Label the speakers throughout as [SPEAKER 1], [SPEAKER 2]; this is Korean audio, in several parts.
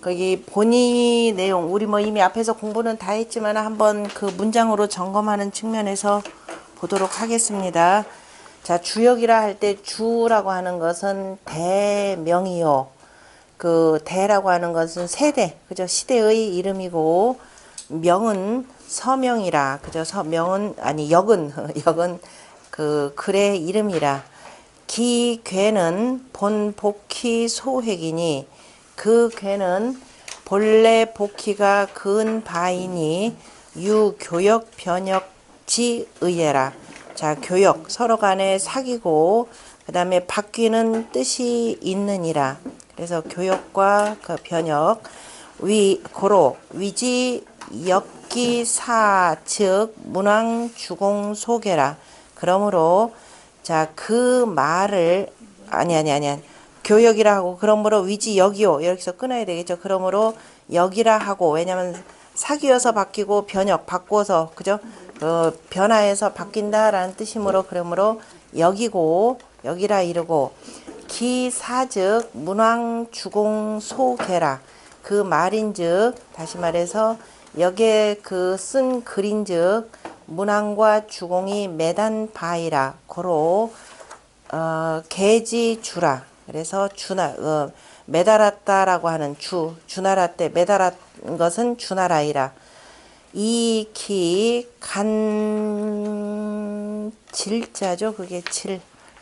[SPEAKER 1] 거기 본의 내용 우리 뭐 이미 앞에서 공부는 다 했지만 한번 그 문장으로 점검하는 측면에서 보도록 하겠습니다. 자, 주역이라 할 때 주라고 하는 것은 대명이요. 그 대라고 하는 것은 세대, 그죠? 시대의 이름이고 명은 서명이라, 그죠? 서명은 아니 역은 역은 그 글의 이름이라. 기괴는 본 복희 소획이니 그 괴는 본래 복희가 그은 바이니 유교역 변역지 의해라. 자, 교역 서로 간에 사귀고 그 다음에 바뀌는 뜻이 있느니라. 그래서 교역과 그 변역 고로 위지 역기사 즉 문왕 주공 소개라. 그러므로 자, 그 말을 아니 교역이라 하고 그러므로 위지 역이요 여기서 끊어야 되겠죠. 그러므로 역이라 하고 왜냐면 사귀어서 바뀌고 변역 바꿔서 그죠? 변화해서 바뀐다라는 뜻이므로 그러므로 역이고 역이라 이르고 기사즉 문왕 주공 소개라. 그 말인즉 다시 말해서 역에 그 쓴 글인즉 문왕과 주공이 매단 바이라. 고로 계지 주라. 그래서 매달았다라고 하는 주나라 때 매달았 것은 주나라이라. 이기 간질자죠. 그게 질.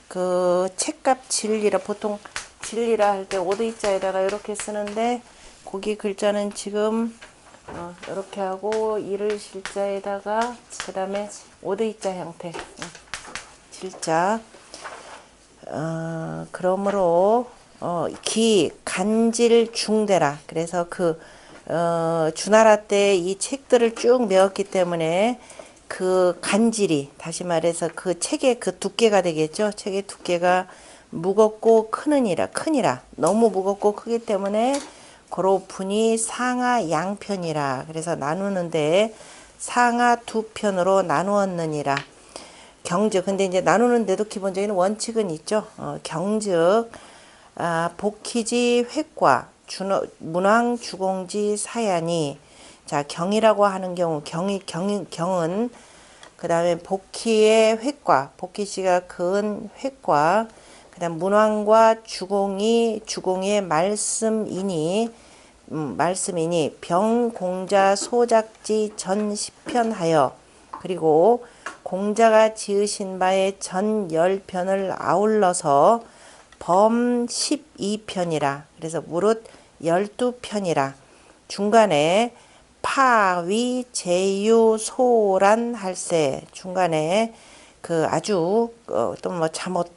[SPEAKER 1] 그 책값 진리라 보통 진리라 할 때 오드이자에다가 이렇게 쓰는데 거기 글자는 지금 이렇게 하고 이를 실자에다가 그 다음에 오드이자 형태 질자. 그러므로 기 간질 중대라. 그래서 주나라 때 이 책들을 쭉 메웠기 때문에 그 간질이 다시 말해서 그 책의 그 두께가 되겠죠. 책의 두께가 무겁고 크니라 너무 무겁고 크기 때문에 고로 분이 상하 양편이라. 그래서 나누는데 상하 두 편으로 나누었느니라. 경즉 근데 이제 나누는데도 기본적인 원칙은 있죠. 경즉 복희지 획과 문왕 주공지 사야니. 자, 경이라고 하는 경우 경은 그 다음에 복희의 획과 복희씨가 그은 획과 그 다음 문왕과 주공의 말씀이니 병공자 소작지 전 10편하여 그리고 공자가 지으신 바의 전 10편을 아울러서 범 12편이라. 그래서 무릇 12편이라. 중간에 파위 제유 소란 할세. 중간에 그 아주 또 뭐 잠옷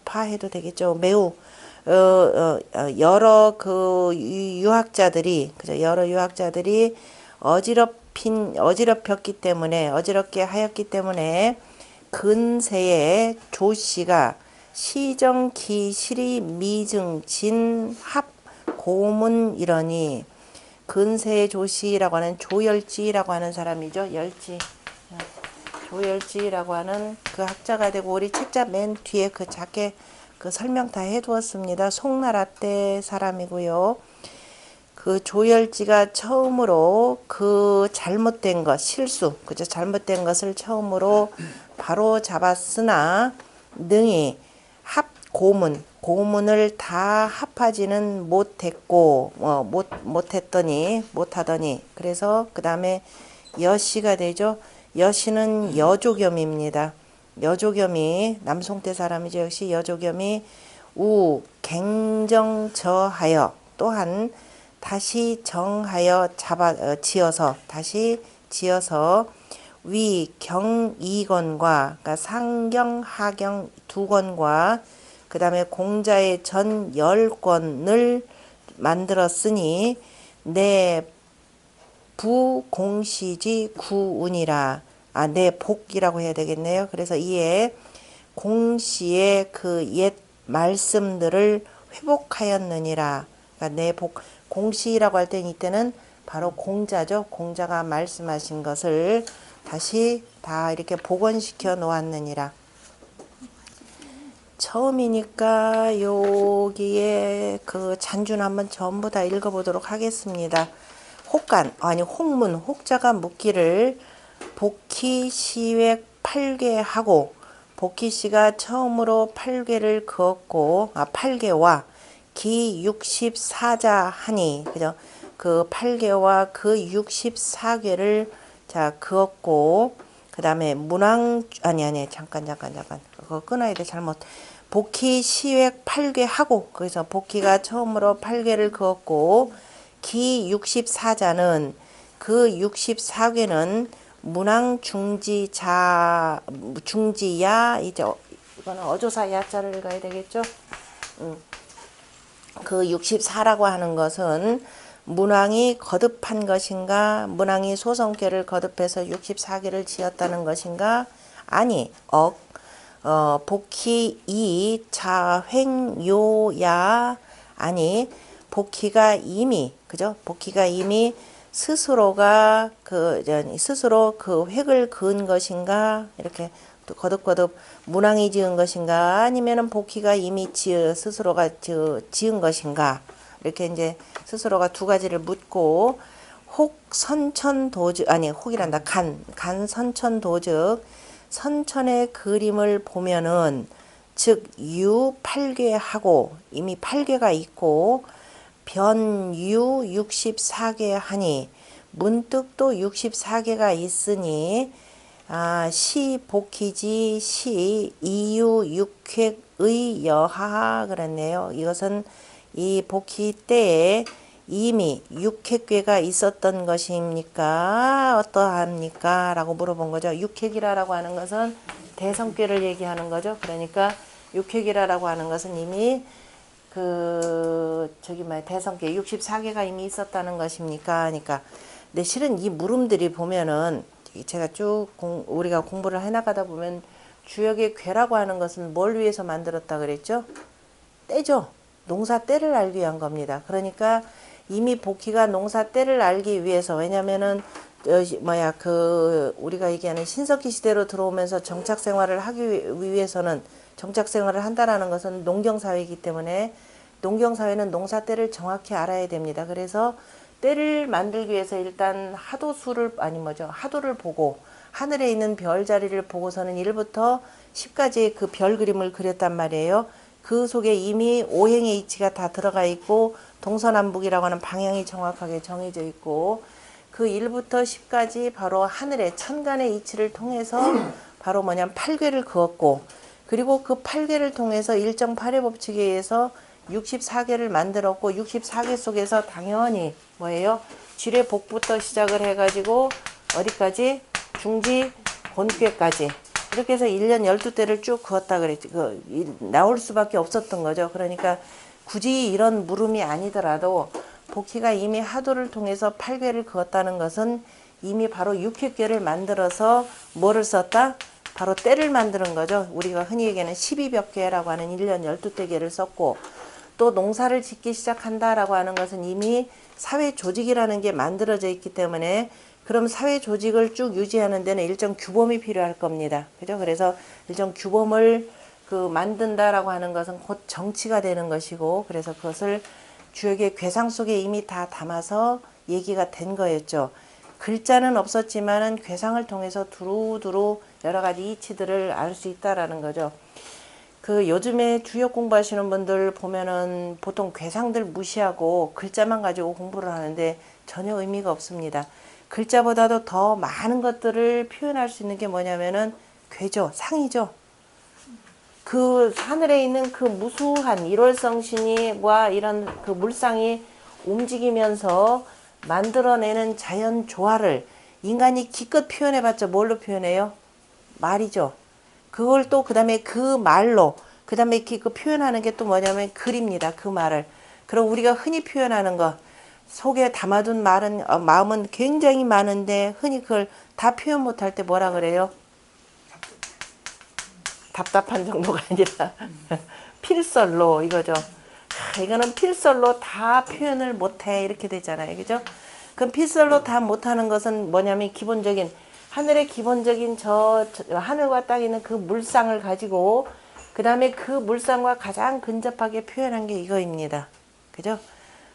[SPEAKER 1] 파 해도 되겠죠. 매우 여러 그 유학자들이 그죠? 여러 유학자들이 어지럽혔기 때문에 어지럽게 하였기 때문에 근세에 조씨가 시정기실이 미증 진합 고문 이러니. 근세의 조씨라고 하는 조열지라고 하는 사람이죠. 조열지라고 하는 그 학자가 되고 우리 책자 맨 뒤에 그 작게 그 설명 다 해두었습니다. 송나라 때 사람이고요. 그 조열지가 처음으로 그 잘못된 것 실수 그죠? 잘못된 것을 처음으로 바로 잡았으나 능히 고문을 다 합하지는 못했고 못하더니 그래서 그 다음에 여씨가 되죠. 여씨는 여조겸입니다. 여조겸이 남송태 사람이죠. 역시 여조겸이 갱정저하여 또한 다시 정하여 다시 지어서 위경이건과 그러니까 상경 하경 두 권과 그 다음에 공자의 전 10권을 만들었으니 내 부공시지 구운이라. 내 복이라고 해야 되겠네요. 그래서 이에 공시의 그 옛 말씀들을 회복하였느니라. 그러니까 내 공시라고 할 때는 이때는 바로 공자죠. 공자가 말씀하신 것을 다시 다 이렇게 복원시켜 놓았느니라. 처음이니까 여기에 그 잔준 한번 전부 다 읽어보도록 하겠습니다. 혹간, 아니 혹문, 혹자가 묻기를 복희 시획 8개 하고, 복희 씨가 처음으로 8개를 그었고, 8개와 기 64자 하니, 그죠? 그 8개와 그 64개를 자 그었고, 그 다음에 잠깐 그거 끊어야 돼. 잘못. 복희 시획 8개 하고, 그래서 복희가 처음으로 8개를 그었고, 기 64자는 그 64개는 문왕 중지야, 이제 이거는 어조사 야자를 읽어야 되겠죠? 그 64라고 하는 것은 문왕이 거듭한 것인가, 문왕이 소성계를 거듭해서 64개를 지었다는 것인가, 아니 복희 이 자횡요야, 아니 복희가 이미, 그죠? 복희가 이미 스스로 그 획을 그은 것인가, 이렇게 거듭거듭 문왕이 지은 것인가, 아니면은 복희가 이미 스스로가 지은 것인가, 이렇게 이제 스스로가 두 가지를 묻고, 혹 선천도즉, 아니 혹이란다, 간 선천도즉, 선천의 그림을 보면은 즉 유 8개 하고, 이미 8개가 있고, 변유 64개 하니 문득 또 64개가 있으니, 시 복희지 시 이유 육획의 여하 그랬네요. 이것은 이 복희 때에 이미 육획괴가 있었던 것입니까? 어떠합니까? 라고 물어본 거죠. 육획이라고 하는 것은 대성괴를 얘기하는 거죠. 그러니까 육획이라고 하는 것은 이미 대성계 64개가 이미 있었다는 것입니까? 그러니까 근데 실은 이 물음들이 보면은, 제가 쭉 우리가 공부를 해나가다 보면, 주역의 괴라고 하는 것은 뭘 위해서 만들었다 그랬죠? 때죠. 농사 때를 알기 위한 겁니다. 그러니까 이미 복희가 농사 때를 알기 위해서, 왜냐면은 우리가 얘기하는 신석기 시대로 들어오면서 정착 생활을 하기 위해서는, 정착 생활을 한다라는 것은 농경 사회이기 때문에 농경 사회는 농사 때를 정확히 알아야 됩니다. 그래서 때를 만들기 위해서 일단 하도를 보고, 하늘에 있는 별 자리를 보고서는 1부터 10까지 그 별 그림을 그렸단 말이에요. 그 속에 이미 오행의 이치가 다 들어가 있고, 동서남북이라고 하는 방향이 정확하게 정해져 있고, 그 1부터 10까지 바로 하늘의 천간의 이치를 통해서 바로 뭐냐면 8괴를 그었고, 그리고 그 8괴를 통해서 일정 8의 법칙에 의해서 64개를 만들었고, 64개 속에서 당연히 뭐예요? 지뢰복부터 시작을 해가지고 어디까지? 중지 본괴까지, 이렇게 해서 1년 12대를 쭉 그었다 그랬지. 나올 수밖에 없었던 거죠. 그러니까 굳이 이런 물음이 아니더라도 복희가 이미 하도를 통해서 8괴를 그었다는 것은 이미 바로 6회괴를 만들어서 뭐를 썼다? 바로 때를 만드는 거죠. 우리가 흔히 얘기하는 12벽괴라고 하는 1년 12대계를 썼고, 또 농사를 짓기 시작한다라고 하는 것은 이미 사회 조직이라는 게 만들어져 있기 때문에, 그럼 사회 조직을 쭉 유지하는 데는 일정 규범이 필요할 겁니다. 그죠? 그래서 일정 규범을 만든다라고 하는 것은 곧 정치가 되는 것이고, 그래서 그것을 주역의 괴상 속에 이미 다 담아서 얘기가 된 거였죠. 글자는 없었지만은 괴상을 통해서 두루두루 여러 가지 이치들을 알 수 있다라는 거죠. 요즘에 주역 공부하시는 분들 보면은 보통 괴상들 무시하고 글자만 가지고 공부를 하는데 전혀 의미가 없습니다. 글자보다도 더 많은 것들을 표현할 수 있는 게 뭐냐면은 괴죠. 상이죠. 그 하늘에 있는 그 무수한 일월성신이와 이런 그 물상이 움직이면서 만들어내는 자연 조화를 인간이 기껏 표현해봤자 뭘로 표현해요? 말이죠. 그걸 또 그 다음에 그 말로, 그 다음에 그 표현하는 게 또 뭐냐면 글입니다. 그 말을. 그럼 우리가 흔히 표현하는 거, 속에 담아둔 마음은 굉장히 많은데 흔히 그걸 다 표현 못할 때 뭐라 그래요? 답답한 정도가 아니라 필설로, 이거죠. 이거는 필설로 다 표현을 못해, 이렇게 되잖아요. 그죠? 그럼 필설로 다 못하는 것은 뭐냐면 기본적인 하늘의 기본적인 하늘과 땅에 있는 그 물상을 가지고 그 다음에 그 물상과 가장 근접하게 표현한 게 이거입니다. 그죠?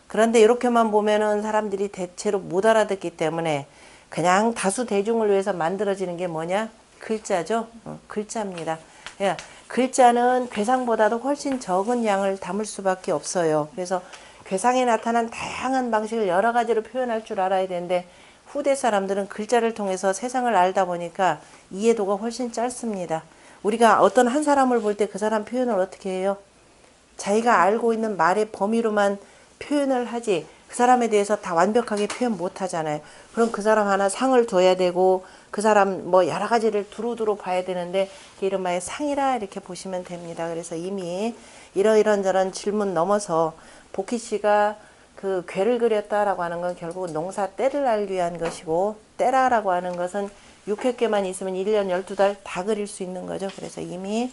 [SPEAKER 1] 그런데 이렇게만 보면은 사람들이 대체로 못 알아듣기 때문에 그냥 다수 대중을 위해서 만들어지는 게 뭐냐? 글자죠. 글자입니다. 예, 글자는 괴상보다도 훨씬 적은 양을 담을 수밖에 없어요. 그래서 괴상에 나타난 다양한 방식을 여러 가지로 표현할 줄 알아야 되는데 후대 사람들은 글자를 통해서 세상을 알다 보니까 이해도가 훨씬 짧습니다. 우리가 어떤 한 사람을 볼 때 그 사람 표현을 어떻게 해요? 자기가 알고 있는 말의 범위로만 표현을 하지 그 사람에 대해서 다 완벽하게 표현 못 하잖아요. 그럼 그 사람 하나 상을 둬야 되고 그 사람 뭐 여러 가지를 두루두루 봐야 되는데 이른바의 상이라 이렇게 보시면 됩니다. 그래서 이미 이러이런저런 질문 넘어서 복희 씨가 그 괴를 그렸다라고 하는 건 결국 농사 때를 알기 위한 것이고 때라라고 하는 것은 600개만 있으면 1년 12달 다 그릴 수 있는 거죠. 그래서 이미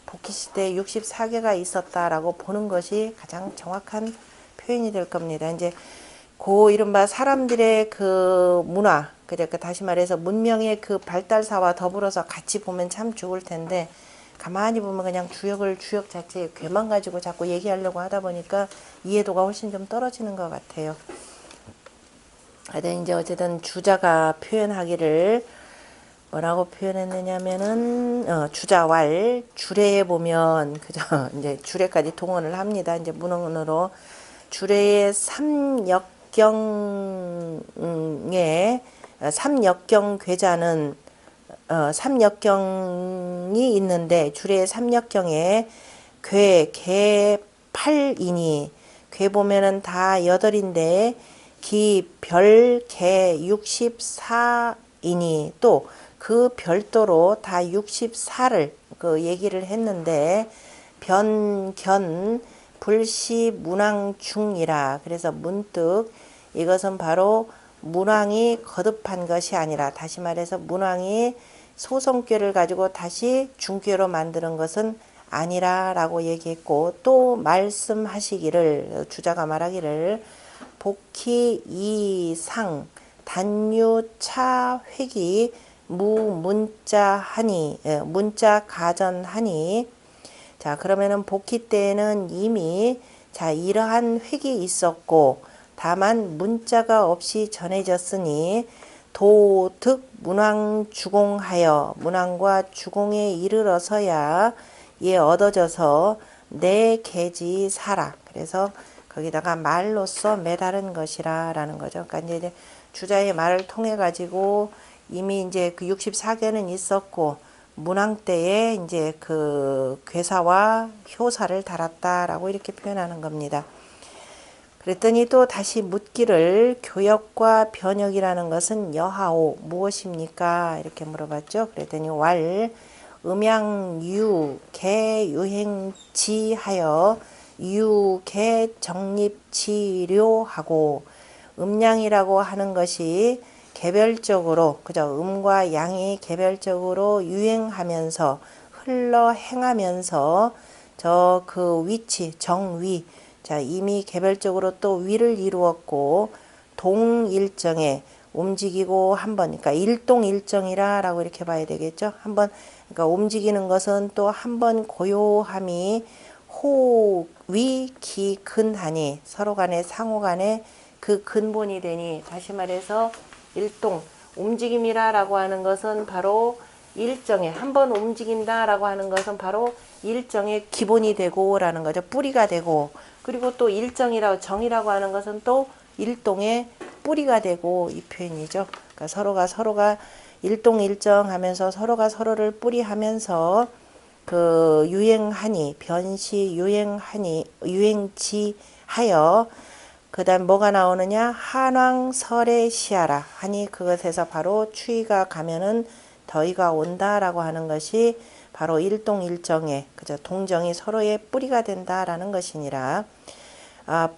[SPEAKER 1] 복희 시대에 64개가 있었다라고 보는 것이 가장 정확한 표현이 될 겁니다. 이제 그 이른바 사람들의 그 문화, 그러니까 다시 말해서 문명의 그 발달사와 더불어서 같이 보면 참 좋을 텐데 가만히 보면 그냥 주역 자체의 괴만 가지고 자꾸 얘기하려고 하다 보니까 이해도가 훨씬 좀 떨어지는 것 같아요. 이제 어쨌든 주자가 표현하기를 뭐라고 표현했느냐면은 주자왈 주례에 보면 그죠 이제 주례까지 동원을 합니다. 이제 문헌으로 주례의 삼역경에 삼역경 괴자는 삼역경이 있는데 주례의 삼역경에 개 8이니 괴 보면은 다 8인데 기 별 개 64이니 또 그 별도로 다 64를 그 얘기를 했는데 변견 불시 문왕중이라 그래서 문득 이것은 바로 문왕이 거듭한 것이 아니라 다시 말해서 문왕이 소성괴를 가지고 다시 중괴로 만드는 것은 아니라 라고 얘기했고 또 말씀하시기를 주자가 말하기를 복희 이상 단유차 회기 무문자하니 문자 가전하니 자 그러면은 복희 때에는 이미 자 이러한 획이 있었고 다만 문자가 없이 전해졌으니 도득 문왕 주공하여 문왕과 주공에 이르러서야 예 얻어져서 내 계지 사라 그래서 거기다가 말로써 매다른 것이라 라는 거죠. 그러니까 이제 주자의 말을 통해 가지고 이미 이제 그 64개는 있었고 문왕 때에 이제 그 괴사와 효사를 달았다라고 이렇게 표현하는 겁니다. 그랬더니 또 다시 묻기를 교역과 변역이라는 것은 여하오 무엇입니까? 이렇게 물어봤죠. 그랬더니 왈 음양유 개유행지하여 유개 정립치료하고 음양이라고 하는 것이 개별적으로 그죠 음과 양이 개별적으로 유행하면서 흘러 행하면서 저 그 위치 정위 자 이미 개별적으로 또 위를 이루었고 동일정에 움직이고 한번 그러니까 일동일정이라라고 이렇게 봐야 되겠죠. 한번 그러니까 움직이는 것은 또 한번 고요함이 호위기 근하니 서로 간에 상호 간에 그 근본이 되니 다시 말해서 일동 움직임이라고 하는 것은 바로 일정에 한번 움직인다라고 하는 것은 바로 일정의 기본이 되고 라는 거죠. 뿌리가 되고 그리고 또 일정이라고 정이라고 하는 것은 또 일동의 뿌리가 되고 이 표현이죠. 그러니까 서로가 일동일정 하면서 서로가 서로를 뿌리하면서 그 유행하니 변시 유행하니 유행지하여 그 다음 뭐가 나오느냐 한왕설의 시하라 하니 그것에서 바로 추위가 가면은 더위가 온다라고 하는 것이 바로 일동일정의 그죠 동정이 서로의 뿌리가 된다라는 것이니라.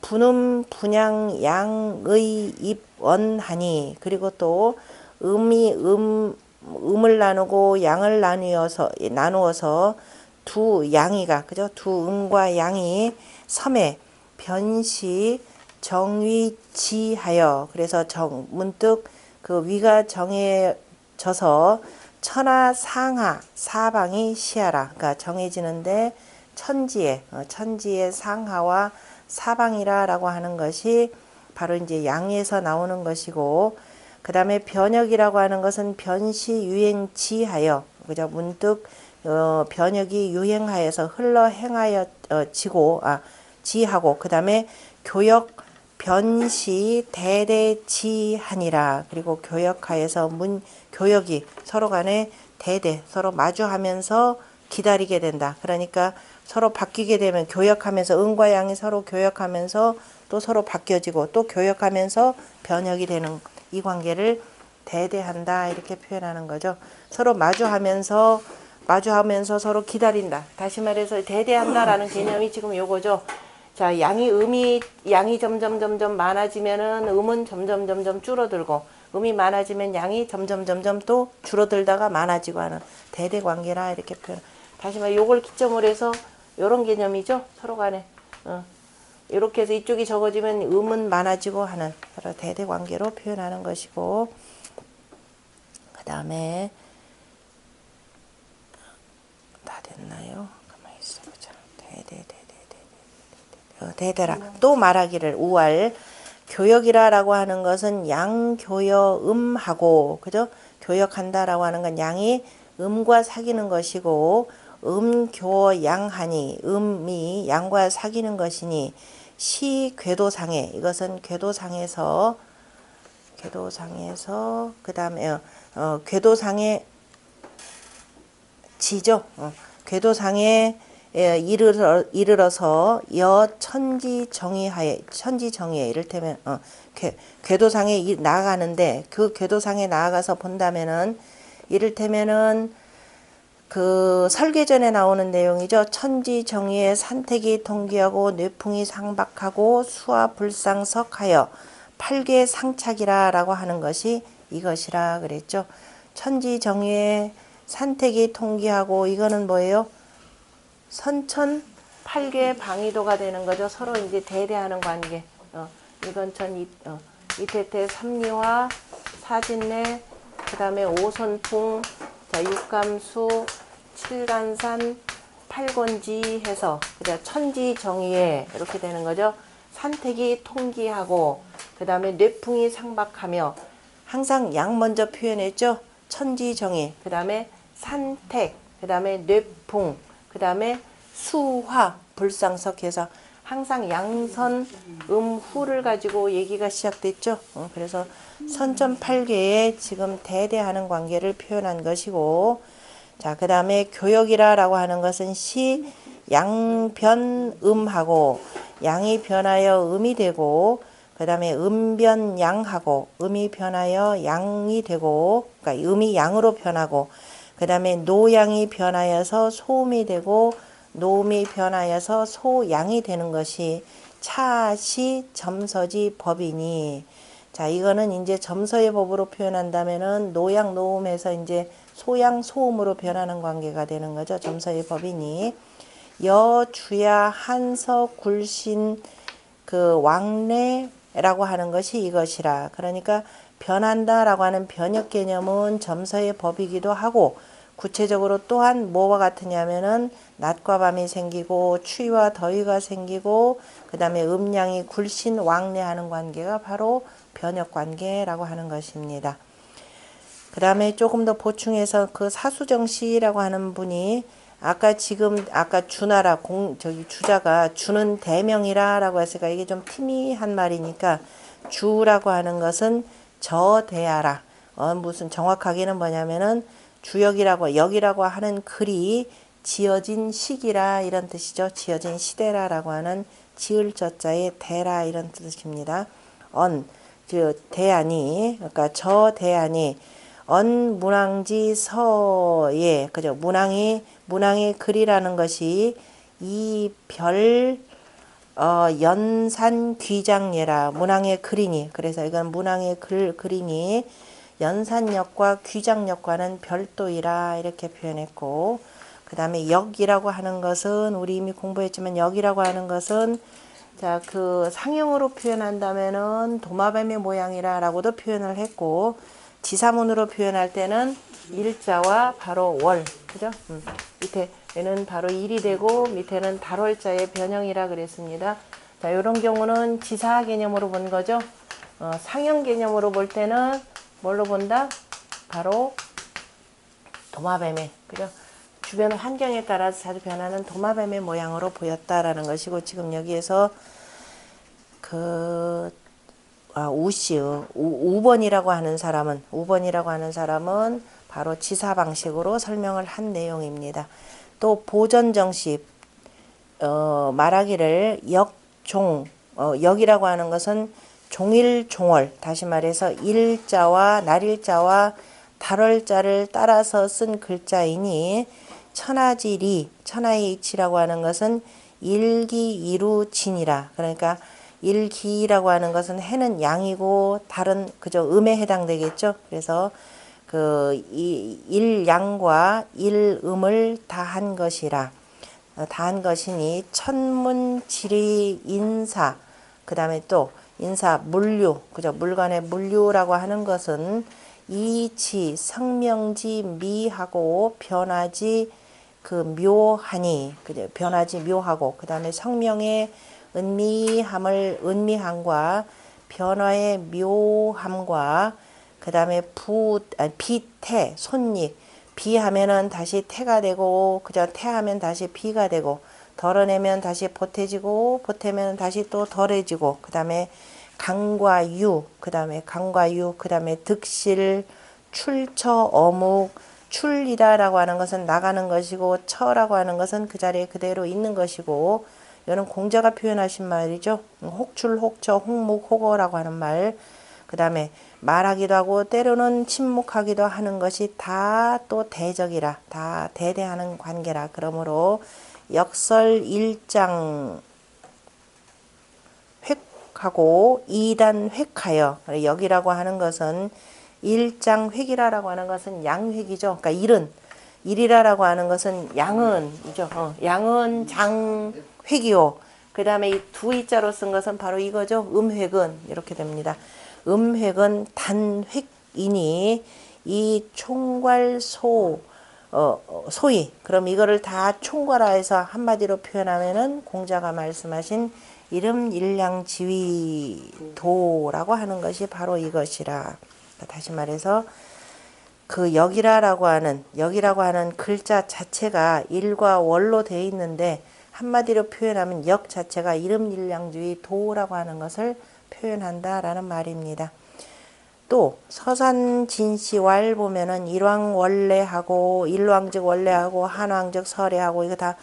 [SPEAKER 1] 분음 분양 양의 입원하니 그리고 또 음을 나누고 양을 나누어서 두 양이가 그죠 두 음과 양이 섬에 변시 정위지하여 그래서 문득 그 위가 정해져서 천하 상하 사방이 시하라. 그러니까 정해지는데 천지의 상하와 사방이라라고 하는 것이 바로 이제 양에서 나오는 것이고, 그 다음에 변혁이라고 하는 것은 변시 유행지하여, 그죠? 문득 변혁이 유행하여서 흘러 행하여 지하고, 그 다음에 교역 변시 대대지하니라. 그리고 교역하여서 교역이 서로 간에 서로 마주하면서 기다리게 된다. 그러니까 서로 바뀌게 되면 교역하면서 음과 양이 서로 교역하면서 또 서로 바뀌어지고 또 교역하면서 변혁이 되는 이 관계를 대대한다 이렇게 표현하는 거죠. 서로 마주하면서 서로 기다린다. 다시 말해서 대대한다라는 개념이 지금 요거죠. 자, 양이 점점 많아지면은 음은 점점 줄어들고, 음이 많아지면 양이 점점 또 줄어들다가 많아지고 하는 대대 관계라 이렇게 표현. 다시 말해 요걸 기점으로 해서 요런 개념이죠. 서로 간에 이렇게 해서 이쪽이 적어지면 음은 많아지고 하는 바로 대대 관계로 표현하는 것이고, 그 다음에 다 됐나요? 가만히 있어보자. 대대라. 또 말하기를 우알 교역이라라고 하는 것은 양교여음하고, 그죠? 교역한다라고 하는 건 양이 음과 사귀는 것이고, 음교양하니 음이 양과 사귀는 것이니, 시 궤도상에, 이것은 궤도상에서 그 다음에 궤도상에 지죠. 궤도상에 이르러서 천지정의에 이를테면 궤도상에 나아가는데, 그 궤도상에 나아가서 본다면은 이를테면은 그 설계전에 나오는 내용이죠. 천지정의에 산택이 통기하고 뇌풍이 상박하고 수와 불상석하여 팔괴 상착이라 라고 하는 것이 이것이라 그랬죠. 천지정의에 산택이 통기하고, 이거는 뭐예요? 선천 팔계 방위도가 되는 거죠. 서로 이제 대대하는 관계. 이건 이태태 삼리화 사진내, 그 다음에 오선풍, 자 육감수, 칠간산, 팔곤지 해서 그냥 천지정의에 이렇게 되는 거죠. 산택이 통기하고, 그 다음에 뇌풍이 상박하며, 항상 양 먼저 표현했죠. 천지정의, 그 다음에 산택, 그 다음에 뇌풍, 그 다음에 수화, 불상석해서 항상 양선, 후를 가지고 얘기가 시작됐죠. 그래서 선천팔계에 지금 대대하는 관계를 표현한 것이고, 자, 그 다음에 교역이라고 하는 것은 시 양변음하고, 양이 변하여 음이 되고, 그 다음에 음변양하고, 음이 변하여 양이 되고, 그러니까 음이 양으로 변하고, 그 다음에 노양이 변하여서 소음이 되고, 노음이 변하여서 소양이 되는 것이 차시 점서지 법이니. 자, 이거는 이제 점서의 법으로 표현한다면은 노양 노음에서 이제 소양 소음으로 변하는 관계가 되는 거죠. 점서의 법이니. 여주야 한서 굴신 그 왕래라고 하는 것이 이것이라. 그러니까 변한다라고 하는 변혁 개념은 점서의 법이기도 하고, 구체적으로 또한 뭐와 같으냐면은 낮과 밤이 생기고 추위와 더위가 생기고, 그 다음에 음양이 굴신 왕래하는 관계가 바로 변혁 관계라고 하는 것입니다. 그 다음에 조금 더 보충해서 그 사수정씨라고 하는 분이 아까 주나라 주자가 주는 대명이라라고 했으니까 이게 좀 티미한 말이니까, 주라고 하는 것은 저대하라. 무슨 정확하게는 뭐냐면은 역이라고 하는 글이 지어진 시기라 이런 뜻이죠. 지어진 시대라라고 하는 지을 저자의 대라 이런 뜻입니다. 대안이, 그러니까 저 대안이 문항지 서예, 그죠? 문항의 글이라는 것이 이 연산 귀장예라. 문항의 글이니, 그래서 이건 문항의 글이니 연산역과 귀장역과는 별도이라 이렇게 표현했고, 그 다음에 역이라고 하는 것은 우리 이미 공부했지만, 역이라고 하는 것은 자, 그 상형으로 표현한다면은 도마뱀의 모양이라라고도 표현을 했고, 지사문으로 표현할 때는 일자와 바로 월, 그죠? 밑에 얘는 바로 일이 되고 밑에는 달월자의 변형이라 그랬습니다. 자, 이런 경우는 지사 개념으로 본 거죠. 상형 개념으로 볼 때는 뭘로 본다? 바로 도마뱀의, 그죠? 주변 환경에 따라서 자주 변하는 도마뱀의 모양으로 보였다라는 것이고, 지금 여기에서 우번이라고 하는 사람은 바로 지사 방식으로 설명을 한 내용입니다. 또 보전정시 말하기를 역이라고 하는 것은 종일종월, 다시 말해서 일자와 날일자와 달월자를 따라서 쓴 글자이니, 천하지리, 천하의 이치라고 하는 것은 일기이루진이라. 그러니까 일기라고 하는 것은 해는 양이고 달은 그저 음에 해당되겠죠. 그래서 일양과 일음을 다한 것이라. 다한 것이니 천문지리 인사, 그 다음에 또 인사 물류, 그죠? 물건의 물류라고 하는 것은 이치 성명지 미하고 변하지 묘하니, 그죠? 변하지 묘하고, 그 다음에 성명의 은미함과 변화의 묘함과, 그 다음에 비태 손익, 비하면은 다시 태가 되고, 그저 태하면 다시 비가 되고, 덜어내면 다시 보태지고, 보태면 다시 또 덜해지고, 그 다음에 강과 유, 그 다음에 득실, 출처, 어묵, 출이다라고 하는 것은 나가는 것이고, 처라고 하는 것은 그 자리에 그대로 있는 것이고, 이거는 공자가 표현하신 말이죠. 혹출, 혹처, 혹묵, 혹어라고 하는 말. 그 다음에 말하기도 하고 때로는 침묵하기도 하는 것이 다 또 대적이라, 다 대대하는 관계라. 그러므로 역설 일장 획하고 이단 획하여, 여기라고 하는 것은 일장 획이라고 하는 것은 양획이죠. 그러니까 일이라고 하는 것은 양은이죠. 양은 장 획이요. 그 다음에 이 두 이자로 쓴 것은 바로 이거죠. 음획은 이렇게 됩니다. 음획은 단획이니 이 총괄 소위, 그럼 이거를 다 총괄화해서 한마디로 표현하면은 공자가 말씀하신 일음일량지위도라고 하는 것이 바로 이것이라. 다시 말해서 여기라고 하는 글자 자체가 일과 월로 되어 있는데, 한마디로 표현하면 역 자체가 일음일량주의 도라고 하는 것을 표현한다라는 말입니다. 또 서산진시왈 보면은 일왕원래하고, 일왕즉 원래하고, 한왕즉 설해하고, 이거 다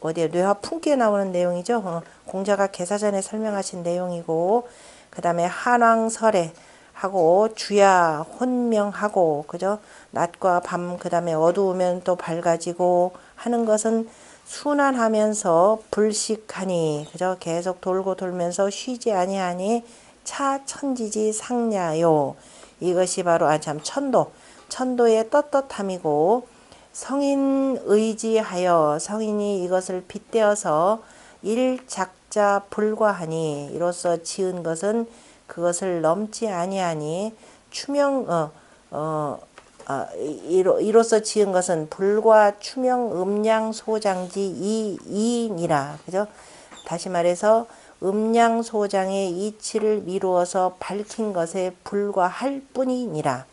[SPEAKER 1] 어디에 뇌화 품기에 나오는 내용이죠. 공자가 개사전에 설명하신 내용이고, 그 다음에 한왕설해 하고, 주야 혼명하고, 그죠? 낮과 밤, 그 다음에 어두우면 또 밝아지고 하는 것은 순환하면서 불식하니, 그죠? 계속 돌고 돌면서 쉬지 아니하니 차천지지 상냐요. 이것이 바로 천도의 떳떳함이고, 성인 의지하여, 성인이 이것을 빗대어서 일작자 불과하니, 이로써 지은 것은 그것을 넘지 아니하니, 이로써 지은 것은 불과 추명 음양 소장지 이인이라. 그죠? 다시 말해서 음양 소장의 이치를 미루어서 밝힌 것에 불과할 뿐이니라.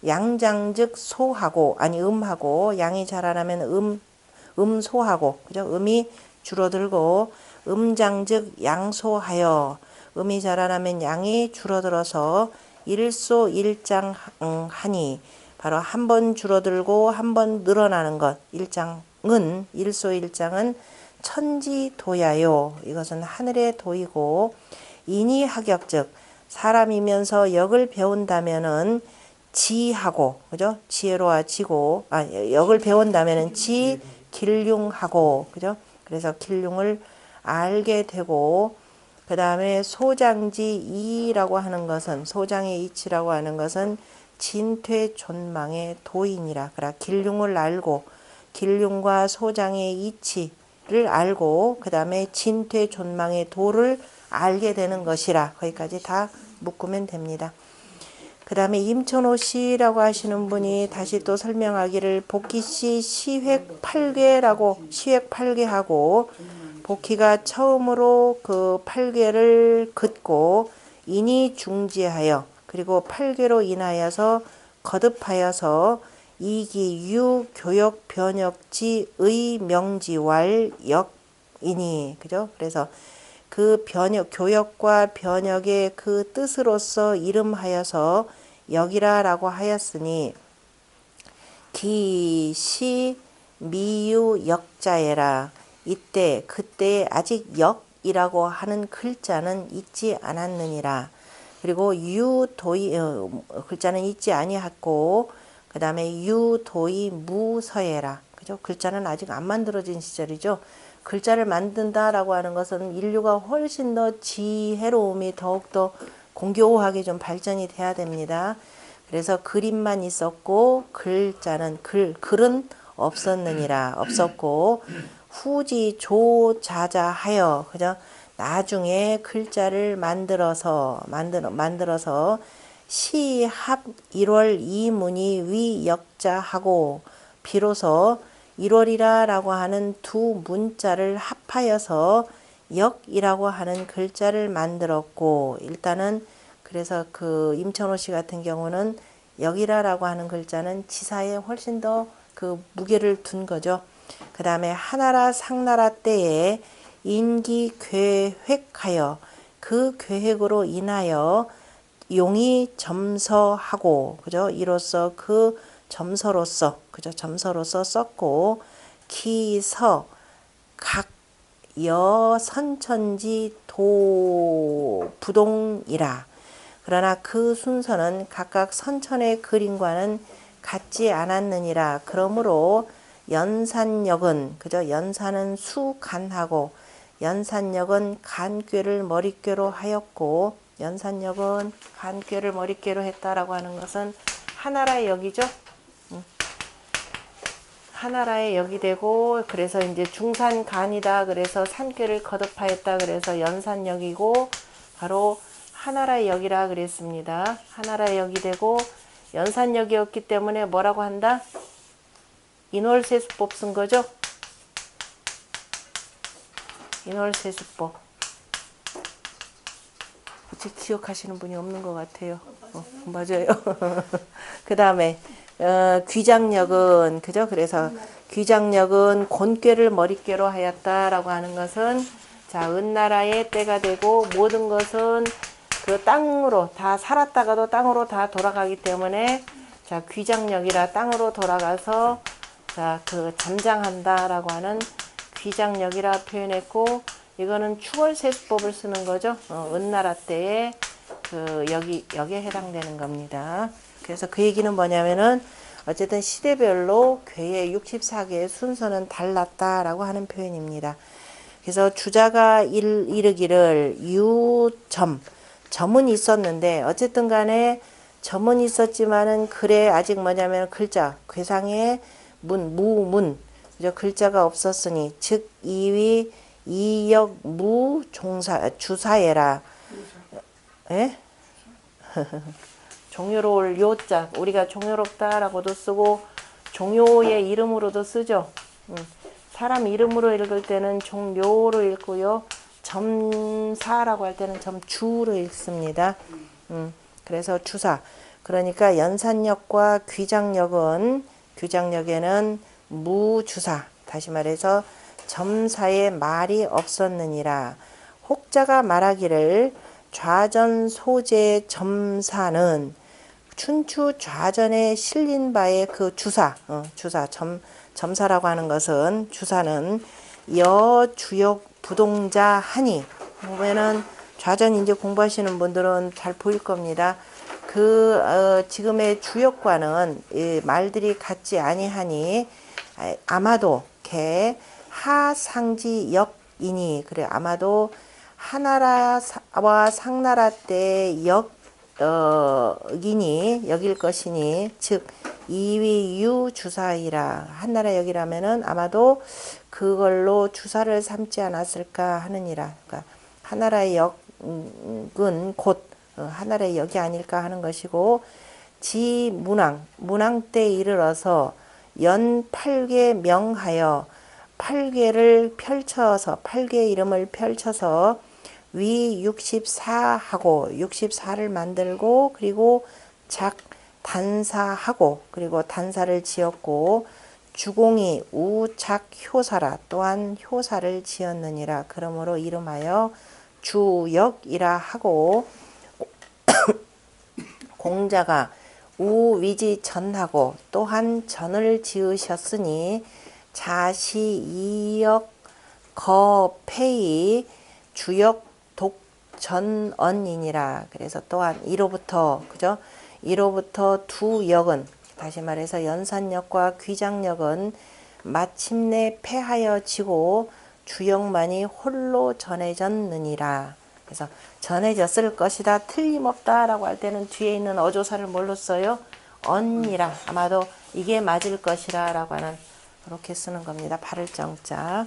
[SPEAKER 1] 양장즉 소하고, 음하고, 양이 자라나면 음소하고, 그죠? 음이 줄어들고, 음장즉 양소하여, 음이 자라나면 양이 줄어들어서 일소일장하니, 바로 한 번 줄어들고 한 번 늘어나는 것. 일소일장은 천지도야요. 이것은 하늘의 도이고, 인이하격즉 사람이면서 역을 배운다면은 지하고, 그죠? 지혜로워지고, 역을 배운다면은 길흉하고, 그죠? 그래서 길흉을 알게 되고, 그 다음에 소장지이라고 하는 것은, 소장의 이치라고 하는 것은 진퇴존망의 도인이라. 그러나 길흉을 알고, 길흉과 소장의 이치를 알고, 그 다음에 진퇴존망의 도를 알게 되는 것이라. 거기까지 다 묶으면 됩니다. 그 다음에 임천호 씨라고 하시는 분이 다시 또 설명하기를 복희씨 시획 8궤라고 시획 8궤하고 복희가 처음으로 그 8궤를 긋고 인이 중지하여 그리고 8궤로 인하여서 거듭하여서 이기 유 교역 변역지의 명지왈 역이니 그죠? 그래서 그 변역 교역과 변역의 그 뜻으로서 이름하여서 역이라라고 하였으니 기시 미유 역자에라 이때 그때 아직 역이라고 하는 글자는 있지 않았느니라. 그리고 유도이 글자는 있지 아니하고 그 다음에 유도이 무서예라. 그죠? 글자는 아직 안 만들어진 시절이죠. 글자를 만든다라고 하는 것은 인류가 훨씬 더 지혜로움이 더욱더 공교하게 좀 발전이 돼야 됩니다. 그래서 그림만 있었고 글자는 글은 없었느니라 없었고 후지 조자자하여 그죠? 나중에 글자를 만들어서 시합 1월 이문이 위역자하고 비로소 1월이라라고 하는 두 문자를 합하여서 역이라고 하는 글자를 만들었고 일단은 그래서 그 임천호 씨 같은 경우는 역이라라고 하는 글자는 지사에 훨씬 더 그 무게를 둔 거죠. 그 다음에 하나라 상나라 때에 인기 계획하여 그 계획으로 인하여 용이 점서하고 그죠? 이로써 그 점서로서 그죠? 점서로서 썼고 기서 각 여선천지 도 부동이라. 그러나 그 순서는 각각 선천의 그림과는 같지 않았느니라. 그러므로 연산역은 그죠? 연산은 수간하고 연산역은 간꾀를 머릿꾀로 하였고 연산역은 간꾀를 머릿꾀로 했다라고 하는 것은 하나라의 역이죠. 하나라의 역이 되고 그래서 이제 중산간이다 그래서 산꾀를 거듭하였다 그래서 연산역이고 바로 하나라의 역이라 그랬습니다. 하나라의 역이 되고 연산역이었기 때문에 뭐라고 한다? 인월세수법 쓴 거죠? 인월세수법. 혹시 기억하시는 분이 없는 것 같아요. 맞아요. 그 다음에 귀장역은 그죠? 그래서 귀장역은 곤꾀를 머릿꾀로 하였다라고 하는 것은 자 은나라의 때가 되고 모든 것은 그 땅으로 다 살았다가도 땅으로 다 돌아가기 때문에 자 귀장역이라 땅으로 돌아가서 자 그 잠장한다라고 하는 귀장역이라 표현했고 이거는 추월세수법을 쓰는 거죠. 은나라 때에 그 역에 해당되는 겁니다. 그래서 그 얘기는 뭐냐면은 어쨌든 시대별로 괴의 64개의 순서는 달랐다라고 하는 표현입니다. 그래서 주자가 이르기를 점은 있었는데 어쨌든 간에 점은 있었지만은 글에 아직 뭐냐면 글자 괴상의 무문 그죠? 글자가 없었으니 즉 이위 이역 무 주사예라. 예? 종요로울 요자 우리가 종요롭다라고도 쓰고 종요의 이름으로도 쓰죠. 사람 이름으로 읽을 때는 종요로 읽고요. 점사라고 할 때는 점주로 읽습니다. 그래서 주사. 그러니까 연산역과 귀장역에는 무주사. 다시 말해서 점사의 말이 없었느니라. 혹자가 말하기를 좌전 소재 점사는 춘추 좌전에 실린 바의 그 점사라고 하는 것은 주사는 여주역 부동자 하니 보면은 좌전 이제 공부하시는 분들은 잘 보일 겁니다. 지금의 주역과는 말들이 같지 아니하니 아마도 개 하상지 역이니 그래 아마도 하나라와 상나라 때 역일 것이니 즉 이위유 주사이라 한나라 역이라면은 아마도 그걸로 주사를 삼지 않았을까 하느니라. 그러니까 하나라의 역은 곧 하늘의 역이 아닐까 하는 것이고, 지문왕, 문왕 때 이르러서 연 8개 명하여 8개를 펼쳐서 8개의 이름을 펼쳐서 위 64하고 64를 만들고 그리고 작 단사하고 그리고 단사를 지었고 주공이 우작 효사라 또한 효사를 지었느니라. 그러므로 이름하여 주역이라 하고 공자가 우위지 전하고 또한 전을 지으셨으니 자시이역 거폐이 주역 독전언이니라. 그래서 또한 이로부터 그죠? 이로부터 두 역은 다시 말해서 연산역과 귀장역은 마침내 패하여지고 주역만이 홀로 전해졌느니라. 그래서 전해졌을 것이다 틀림없다라고 할 때는 뒤에 있는 어조사를 뭘로 써요? 언이라. 아마도 이게 맞을 것이라 라고 하는 그렇게 쓰는 겁니다. 발을 정자.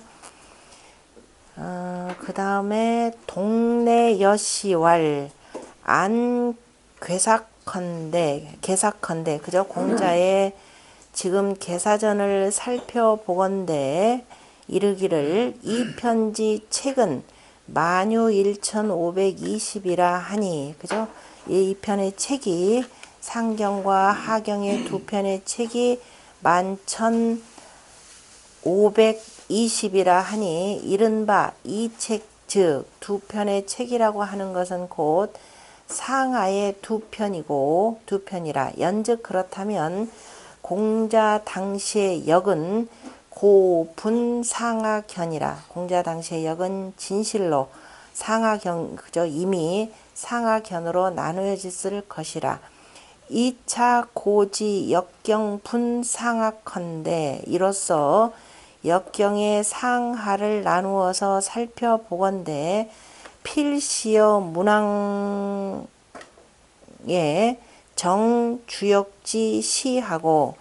[SPEAKER 1] 그 다음에 동네 여시왈 안 괴삭컨대 개삭컨대 그죠? 공자의 지금 개사전을 살펴보건대 이르기를 이 편지 책은 만유 1520이라 하니 그죠? 이 편의 책이 상경과 하경의 두 편의 책이 11,520이라 하니 이른바 이 책 즉 두 편의 책이라고 하는 것은 곧 상하의 두 편이고 두 편이라. 연즉 그렇다면 공자 당시의 역은 고분상하견이라. 공자 당시의 역은 진실로 상하견 그저 이미 상하견으로 나누어졌을 것이라. 2차 고지 역경 분상하컨대 이로써 역경의 상하를 나누어서 살펴보건대 필시어 문왕의 정주역지 시하고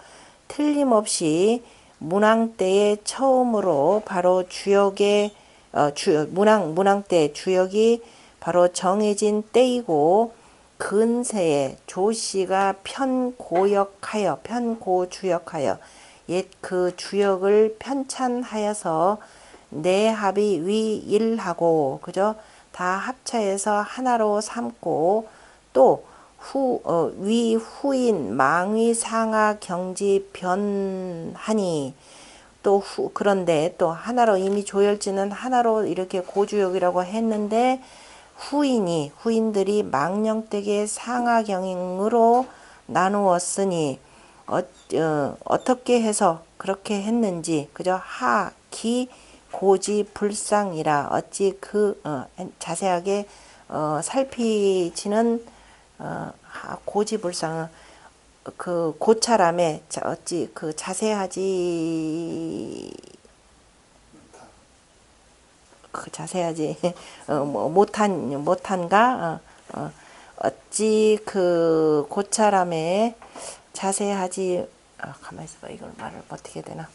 [SPEAKER 1] 틀림없이 문왕 때의 처음으로 바로 주역의 문왕 때 주역이 바로 정해진 때이고 근세에 조씨가 편고주역하여 옛 그 주역을 편찬하여서 내합이 위일하고 그죠? 다 합쳐서 하나로 삼고 또 위후인 망위상하 경지 변하니 또 그런데 또 하나로 이미 조열지는 하나로 이렇게 고주역이라고 했는데 후인들이 망령되게 상하경으로 나누었으니 어떻게 해서 그렇게 했는지 그저 하기 고지 불상이라. 어찌 자세하게 살피지는 고지 불상 그 고찰함에 어찌 자세하지 못한가 어찌 그 고찰함에 자세하지 가만히 있어봐. 이걸 말을 어떻게 되나.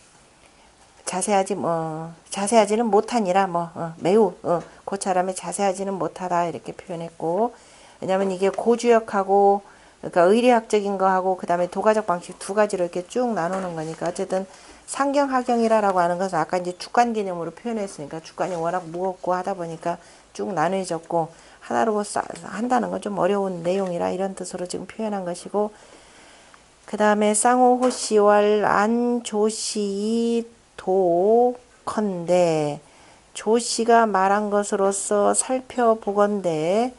[SPEAKER 1] 자세하지는 못하니라 매우 고찰함에 자세하지는 못하다 이렇게 표현했고, 왜냐하면 이게 고주역하고 그러니까 의례학적인 거하고 그 다음에 도가적 방식 두 가지로 이렇게 쭉 나누는 거니까 어쨌든 상경하경이라고 하는 것은 아까 이제 주관 개념으로 표현했으니까 주관이 워낙 무겁고 하다 보니까 쭉 나누어졌고 하나로 한다는 건 좀 어려운 내용이라 이런 뜻으로 지금 표현한 것이고, 그 다음에 쌍호호시왈 안조시 도컨대 조씨가 말한 것으로서 살펴보건대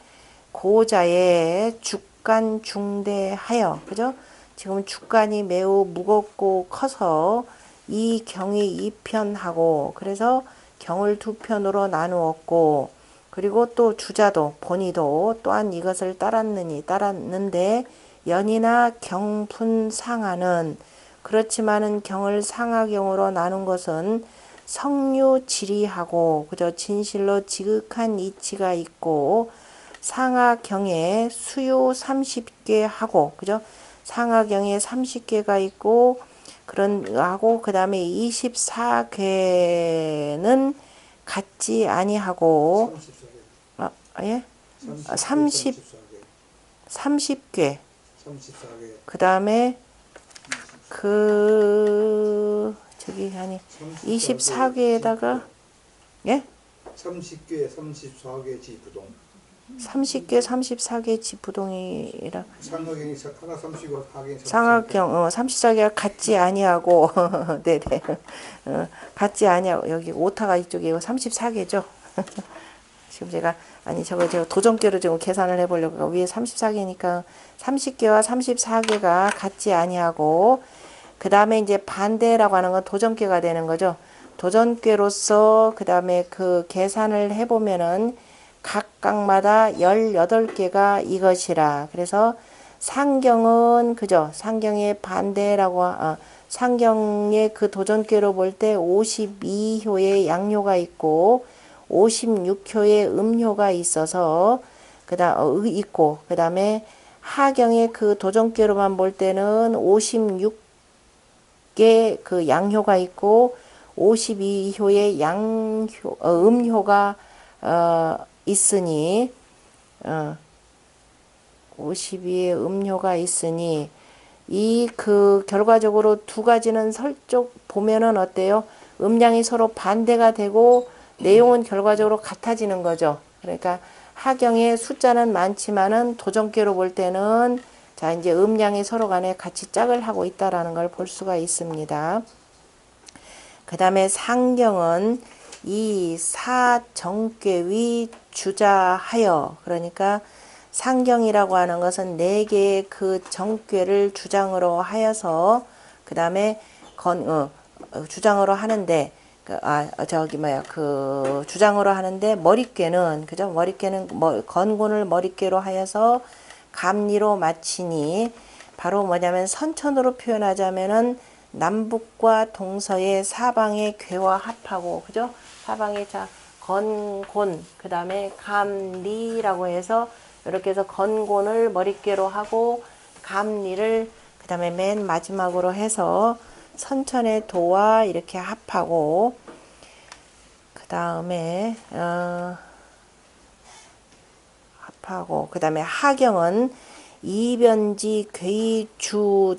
[SPEAKER 1] 고자의 주간 중대하여 그죠? 지금 주간이 매우 무겁고 커서 이 경이 2편하고 그래서 경을 2편으로 나누었고, 그리고 또 주자도 본의도 또한 이것을 따랐는데 연이나 경분상하는 그렇지만은 경을 상하경으로 나눈 것은 성류지리하고 그저 진실로 지극한 이치가 있고 상하경에 수요 30개 하고 그죠? 상하경에 30개가 있고 하고 그 다음에 24개는 같지 아니하고 예? 30 30개.
[SPEAKER 2] 34개.
[SPEAKER 1] 그 다음에 저기 아니 24개에다가 예?
[SPEAKER 2] 30개, 34개 지부동.
[SPEAKER 1] 30개, 34개 지부동이라
[SPEAKER 2] 삼각형이 하나 30이고 하경이 34개.
[SPEAKER 1] 삼각형 34개가 같지 아니하고 네네 같지 아니하고 여기 오타가 이쪽이고 34개죠. 지금 제가 제가 도전계로 지금 계산을 해보려고 위에 34개니까 30개와 34개가 같지 아니하고 그 다음에 이제 반대라고 하는 건 도전계가 되는 거죠. 도전계로서 그 다음에 그 계산을 해보면은 각각마다 18개가 이것이라. 그래서 상경은 그죠? 상경의 반대라고 상경의 그 도전계로 볼 때 52효의 양효가 있고 56효의 음효가 있어서 있고 그다음에 하경의 그 도전계로만 볼 때는 56개 그 양효가 있고 52효의 음효가 있으니 52의 음효가 있으니 이 그 결과적으로 두 가지는 설적 보면은 어때요? 음량이 서로 반대가 되고 내용은 결과적으로 같아지는 거죠. 그러니까 하경의 숫자는 많지만은 도전계로 볼 때는 자 이제 음량이 서로 간에 같이 짝을 하고 있다라는 걸 볼 수가 있습니다. 그 다음에 상경은 이 사정괴위 주자하여 그러니까 상경이라고 하는 것은 4개의 그 정괴를 주장으로 하여서 그 다음에 주장으로 하는데 주장으로 하는데 머릿괴는 그죠? 머릿괴는 건곤을 머릿괴로 하여서 감리로 마치니 바로 뭐냐면 선천으로 표현하자면은 남북과 동서의 사방의 괴와 합하고 그죠? 사방의 건곤 그 다음에 감리라고 해서 이렇게 해서 건곤을 머릿괴로 하고 감리를 그 다음에 맨 마지막으로 해서 선천의 도와 이렇게 합하고 그 다음에 합하고 그 다음에 하경은 이변지 괴주하여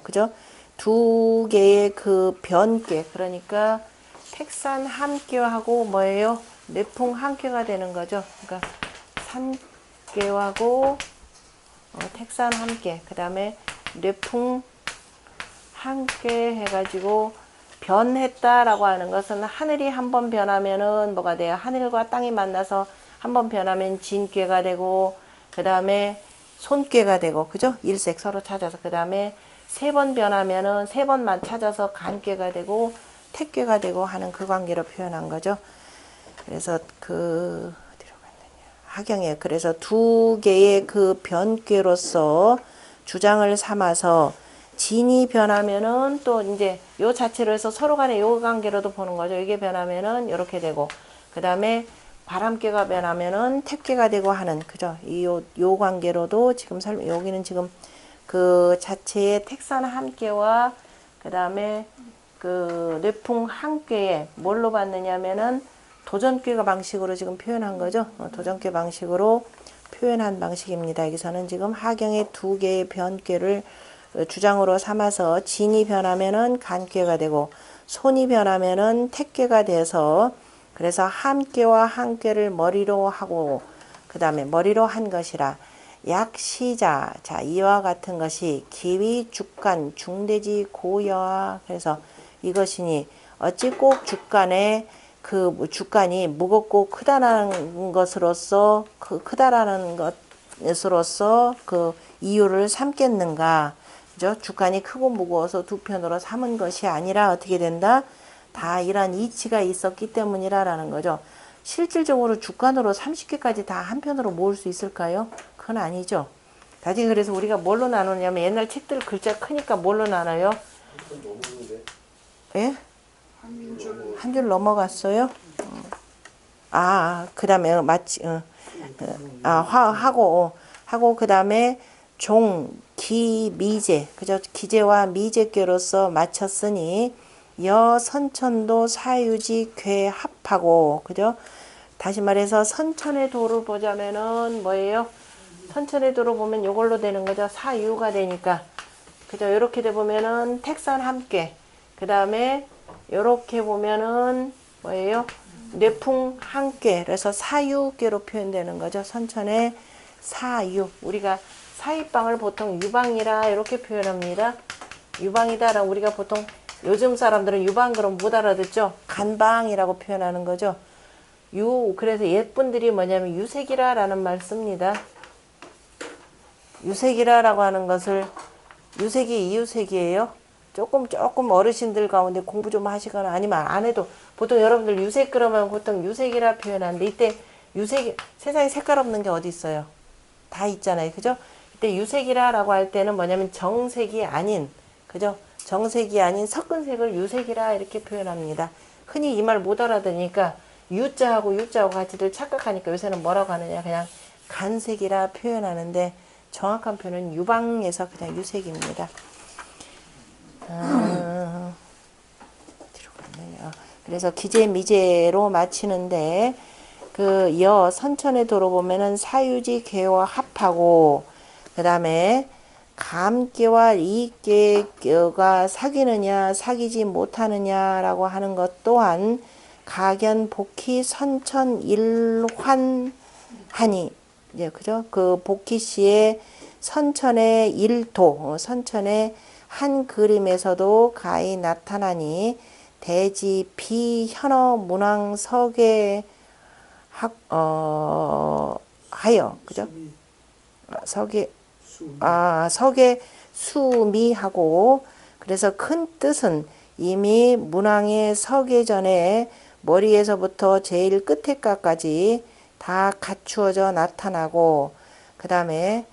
[SPEAKER 1] 그죠? 두 개의 그 변괴 그러니까 택산 함께하고 뭐예요? 뇌풍 함께가 되는 거죠. 그러니까 산괴하고 택산 함께 그 다음에 뇌풍 함께 해가지고 변했다라고 하는 것은 하늘이 한번 변하면은 뭐가 돼요? 하늘과 땅이 만나서 한번 변하면 진괴가 되고 그 다음에 손괴가 되고 그죠? 일색 서로 찾아서 그 다음에 3번 변하면은 3번만 찾아서 간괴가 되고 택괴가 되고 하는 그 관계로 표현한 거죠. 그래서 어디로 갔느냐? 하경이에요. 그래서 두 개의 그 변괴로서 주장을 삼아서 진이 변하면은 또 이제 요 자체로 해서 서로 간의 요 관계로도 보는 거죠. 이게 변하면은 이렇게 되고 그 다음에 바람괴가 변하면은 택괴가 되고 하는 그죠. 요 관계로도 지금 여기는 지금 그 자체의 택산 함께와 그 다음에 그 뇌풍 함께에 뭘로 봤느냐면은 도전괴가 방식으로 지금 표현한 거죠. 도전괴 방식으로 표현한 방식입니다. 여기서는 지금 하경의 두 개의 변괴를 주장으로 삼아서 진이 변하면은 간괴가 되고 손이 변하면은 택괴가 돼서 그래서 함괴와 함괴를 머리로 하고 그 다음에 머리로 한 것이라 약시자 자 이와 같은 것이 기위 주간 중대지 고여하 그래서 이것이니 어찌 꼭 주간에 그 주간이 무겁고 크다라는 것으로서 크다라는 것으로서 그 이유를 삼겠는가 그죠? 주간이 크고 무거워서 두 편으로 삼은 것이 아니라 어떻게 된다? 다 이런 이치가 있었기 때문이라는 거죠. 실질적으로 주간으로 30개까지 다 한 편으로 모을 수 있을까요? 그건 아니죠. 나중에 그래서 우리가 뭘로 나누냐면 옛날 책들 글자 크니까 뭘로 나눠요? 예? 한 줄 넘어갔어요? 그 다음에 마치 하고 그 다음에 종, 기, 미제 그죠? 기제와 미제괴로서 마쳤으니 여 선천도 사유지 괴 합하고 그죠? 다시 말해서 선천의 도를 보자면은 뭐예요? 선천에 들어보면 요걸로 되는 거죠. 사유가 되니까. 그죠? 요렇게 돼 보면은 택선 함께. 그 다음에 요렇게 보면은 뭐예요? 뇌풍 함께. 그래서 사유계로 표현되는 거죠. 선천의 사유. 우리가 사이방을 보통 유방이라 이렇게 표현합니다. 유방이다라고 우리가 보통 요즘 사람들은 유방 그럼 못 알아듣죠? 간방이라고 표현하는 거죠. 그래서 옛분들이 뭐냐면 유색이라라는 말 씁니다. 유색이라라고 하는 것을 유색이 이유색이에요. 조금 어르신들 가운데 공부 좀 하시거나 아니면 안 해도 보통 여러분들 유색 그러면 보통 유색이라 표현하는데 이때 유색 세상에 색깔 없는 게 어디 있어요? 다 있잖아요. 그죠? 이때 유색이라라고 할 때는 뭐냐면 정색이 아닌 그죠? 정색이 아닌 섞은 색을 유색이라 이렇게 표현합니다. 흔히 이 말 못 알아듣으니까 유자하고 같이들 착각하니까 요새는 뭐라고 하느냐 그냥 간색이라 표현하는데 정확한 표현은 유방에서 그냥 유색입니다. 뒤로 갔네요. 그래서 기재 미재로 마치는데 그 선천에 들어보면은 사유지 계와 합하고 그 다음에 감계와 이계가 사귀느냐 사귀지 못하느냐라고 하는 것 또한 가견 복희 선천 일환하니 예, 그죠? 그 복희 씨의 선천의 일도 선천의 한 그림에서도 가히 나타나니 대지 비현어 문왕 서계 하여 그죠? 서계 석의 수미하고 그래서 큰 뜻은 이미 문왕의 서계 전에 머리에서부터 제일 끝에까지 다 갖추어져 나타나고 그 다음에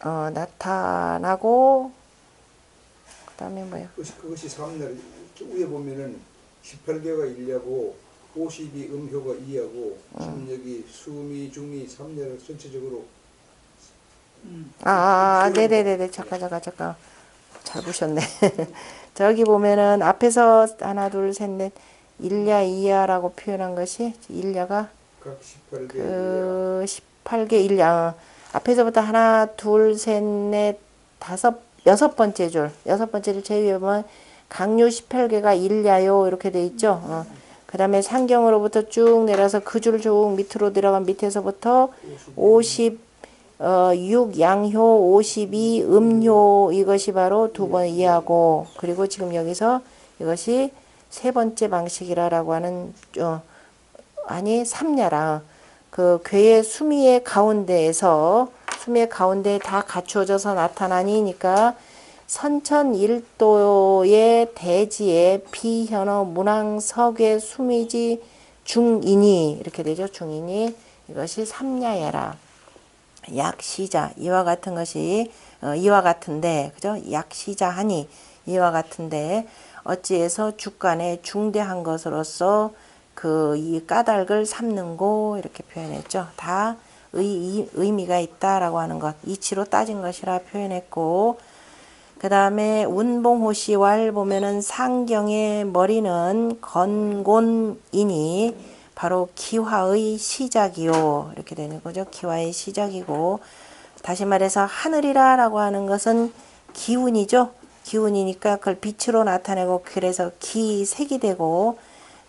[SPEAKER 1] 나타나고 그 다음에 뭐야?
[SPEAKER 2] 그것이 3날 위에 보면은 18개가 일려고 52 음효가 2하고 심력이 수미 중미 3녀를 전체적으로
[SPEAKER 1] 네네네네 잠깐 잘 보셨네. 저기 보면은 앞에서 하나 둘 셋 넷 일야 이야라고 표현한 것이 일야가
[SPEAKER 2] 각 18개
[SPEAKER 1] 그 18개 일야 앞에서부터 하나 둘 셋 넷 여섯 번째 줄 제위에 보면 강요 18개가 일야요 이렇게 돼 있죠. 그 다음에 상경으로부터 쭉 내려서 그 줄 쭉 밑으로 내려간 밑에서부터 6 양효 52 음효 이것이 바로 두 번 이해하고 그리고 지금 여기서 이것이 세 번째 방식이라고 하는 삼야라 그 괴의 수미의 가운데에 다 갖추어져서 나타나니니까 선천 일도의 대지에 비현어 문왕 석의 수미지 중인이 이렇게 되죠. 중인이 이것이 삼야야라. 약시자 이와 같은 것이 이와 같은데 그죠? 약시자하니 이와 같은데 어찌해서 주간에 중대한 것으로서 그 이 까닭을 삼는고 이렇게 표현했죠. 다 의미가 있다라고 하는 것 이치로 따진 것이라 표현했고 그 다음에 운봉호시왈 보면은 상경의 머리는 건곤이니 바로 기화의 시작이요 이렇게 되는 거죠. 기화의 시작이고 다시 말해서 하늘이라 라고 하는 것은 기운이죠. 기운이니까 그걸 빛으로 나타내고 그래서 기색이 되고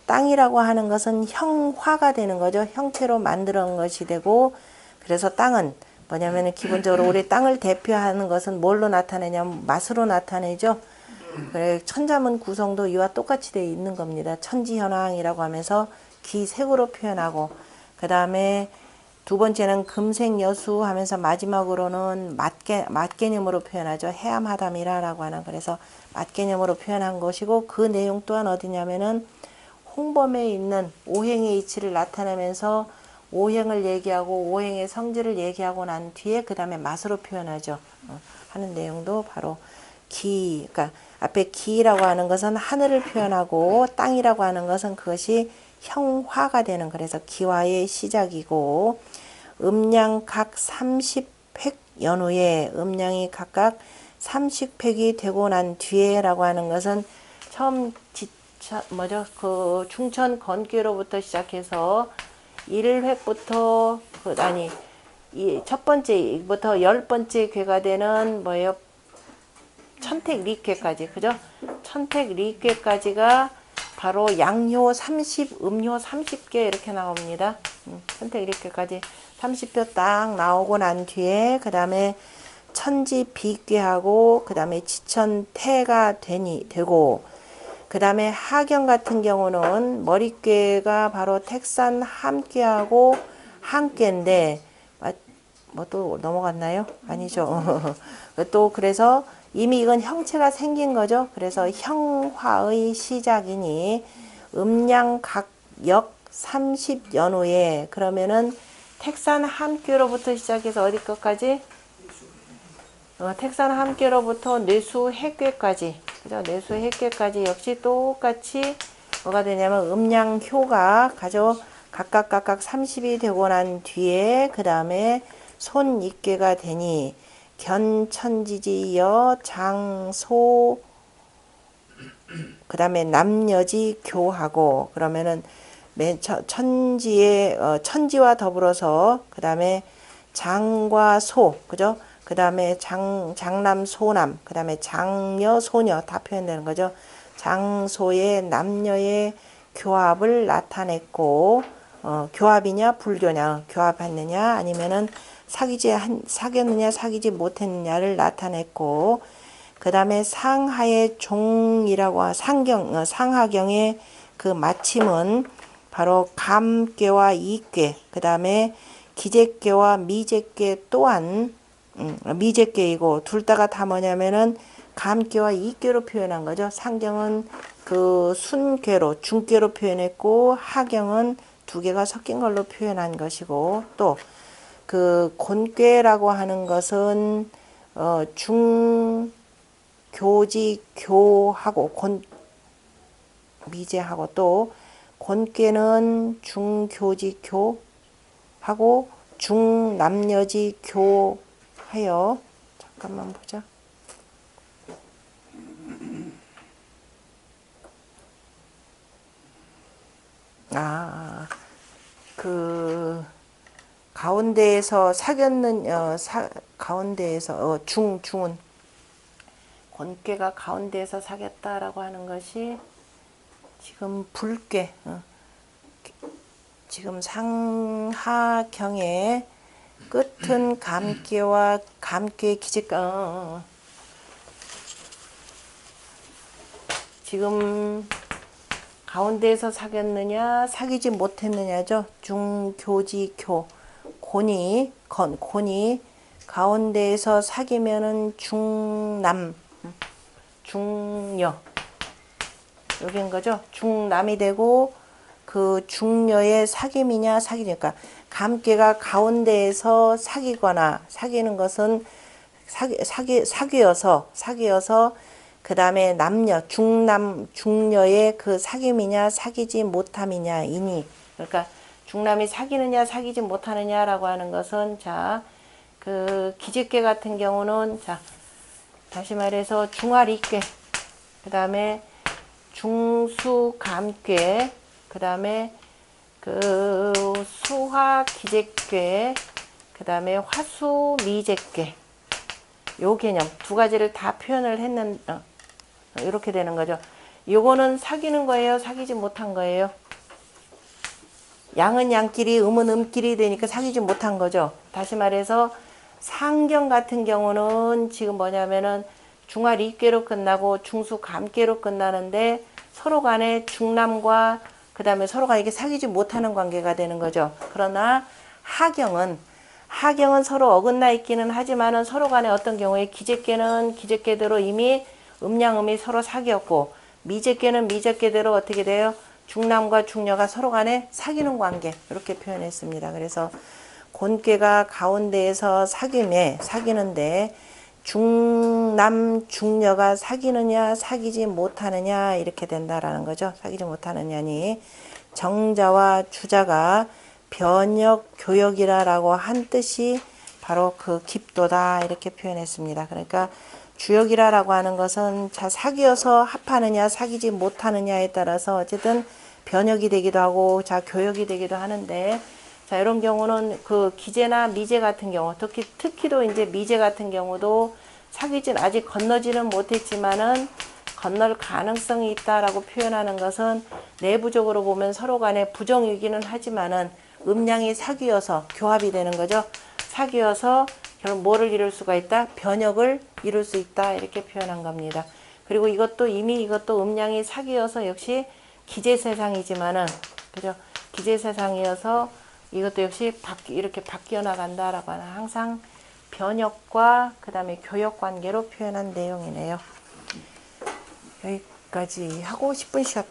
[SPEAKER 1] 땅이라고 하는 것은 형화가 되는 거죠. 형체로 만들어 놓은 것이 되고 그래서 땅은 뭐냐면은 기본적으로 우리 땅을 대표하는 것은 뭘로 나타내냐면 맛으로 나타내죠. 그래 천자문 구성도 이와 똑같이 되어 있는 겁니다. 천지현황이라고 하면서 기색으로 표현하고 그 다음에 두 번째는 금색여수 하면서 마지막으로는 맛개념으로 표현하죠. 해암하담이라고 하는 그래서 맛개념으로 표현한 것이고 그 내용 또한 어디냐면은 홍범에 있는 오행의 이치를 나타내면서 오행을 얘기하고 오행의 성질을 얘기하고 난 뒤에 그 다음에 맛으로 표현하죠. 하는 내용도 바로 그러니까 앞에 기라고 하는 것은 하늘을 표현하고 땅이라고 하는 것은 그것이 형화가 되는 그래서 기화의 시작이고 음양 각 30획 연후에 음양이 각각 30획이 되고 난 뒤에라고 하는 것은 처음 그 중천 건기로부터 시작해서 1획부터 이 첫 번째부터 10번째 궤가 되는 뭐예요? 천택 리괴까지, 그죠? 천택 리괴까지가 바로 양효 30, 음효 30개 이렇게 나옵니다. 천택 리괴까지 30표 딱 나오고 난 뒤에 그 다음에 천지 비괴하고 그 다음에 지천태가 되고 그 다음에 하경 같은 경우는 머리괴가 바로 택산 함괴하고 한괴인데 뭐 또 넘어갔나요? 아니죠. 또 그래서 이미 이건 형체가 생긴 거죠. 그래서 형화의 시작이니 음양각역 30연후에 그러면은 택산 함께로부터 시작해서 어디 것까지? 택산 함께로부터 뇌수 해괴까지, 그죠? 뇌수 해괴까지 역시 똑같이 뭐가 되냐면 음양효가 가져 각각 30이 되고 난 뒤에 그 다음에 손익괴가 되니 견천지지여 장소 그 다음에 남여지 교하고 그러면은 천지와 더불어서 그 다음에 장과 소, 그죠? 그 다음에 장남 소남 그 다음에 장여 소녀 다 표현되는 거죠. 장소의 남녀의 교합을 나타냈고 교합이냐 불교냐, 교합했느냐 아니면은 사귀었느냐 사귀지 못했느냐를 나타냈고 그 다음에 상하의 종이라고 상하경의 그 마침은 바로 감괴와 이괴 그 다음에 기재괴와 미재괴 또한 미재괴이고 둘 다가 다 뭐냐면은 감괴와 이괴로 표현한 거죠. 상경은 그 순괴로 중괴로 표현했고 하경은 두 개가 섞인 걸로 표현한 것이고 또 그 곤괴라고 하는 것은 중교지교하고 미제하고 또 곤괴는 중교지교하고 중남여지교하여 잠깐만 보자. 그 가운데에서 가운데에서 중은 곤괴가 가운데에서 사귀었다라고 하는 것이 지금 불괴 지금 상하경의 끝은 감괴와 감괴 기재가 지금 가운데에서 사귀었느냐 사귀지 못했느냐죠. 중교지교 곤이 가운데에서 사귀면은 중남 중녀 여긴 거죠. 중남이 되고 그 중녀의 사귐이냐 사귀니까 감괴가 가운데에서 사귀거나 사귀는 것은 사귀어서 그 다음에 남녀 중남 중녀의 그 사귐이냐 사귀지 못함이냐 이니 그러니까 중남이 사귀느냐 사귀지 못하느냐라고 하는 것은 자 그 기재괴 같은 경우는 자 다시 말해서 중화리괴 그 다음에 중수감괴 그 다음에 그 수화기재괴 그 다음에 화수미재괴 요 개념 두 가지를 다 표현을 이렇게 되는 거죠. 요거는 사귀는 거예요? 사귀지 못한 거예요? 양은 양끼리 음은 음끼리 되니까 사귀지 못한 거죠. 다시 말해서 상경 같은 경우는 지금 뭐냐면은 중화리괴로 끝나고 중수감괴로 끝나는데 서로 간에 중남과 그 다음에 서로 간에 이게 사귀지 못하는 관계가 되는 거죠. 그러나 하경은 서로 어긋나 있기는 하지만은 서로 간에 어떤 경우에 기재괴는 기재괴대로 이미 음양음이 서로 사귀었고 미재괴는 미재괴대로 어떻게 돼요? 중남과 중녀가 서로 간에 사귀는 관계 이렇게 표현했습니다. 그래서 곤괴가 가운데에서 사귀는데 중남 중녀가 사귀느냐 사귀지 못하느냐 이렇게 된다라는 거죠. 사귀지 못하느냐니 정자와 주자가 변역 교역이라고 한 뜻이 바로 그 깊도다 이렇게 표현했습니다. 그러니까 주역이라고 하는 것은 자 사귀어서 합하느냐 사귀지 못하느냐에 따라서 어쨌든 변역이 되기도 하고 자 교역이 되기도 하는데 자, 이런 경우는 그 기재나 미제 같은 경우, 특히도 이제 미제 같은 경우도 사귀진 아직 건너지는 못했지만은 건널 가능성이 있다라고 표현하는 것은 내부적으로 보면 서로 간에 부정이기는 하지만은 음양이 사귀어서 교합이 되는 거죠. 사귀어서 결국 뭐를 이룰 수가 있다? 변역을 이룰 수 있다. 이렇게 표현한 겁니다. 그리고 이것도 이미 이것도 음양이 사귀어서 역시 기재세상이지만은, 그죠? 기재세상이어서 이것도 역시 이렇게 바뀌어 나간다라고 하는 항상 변역과 그 다음에 교역 관계로 표현한 내용이네요. 여기까지 하고 10분씩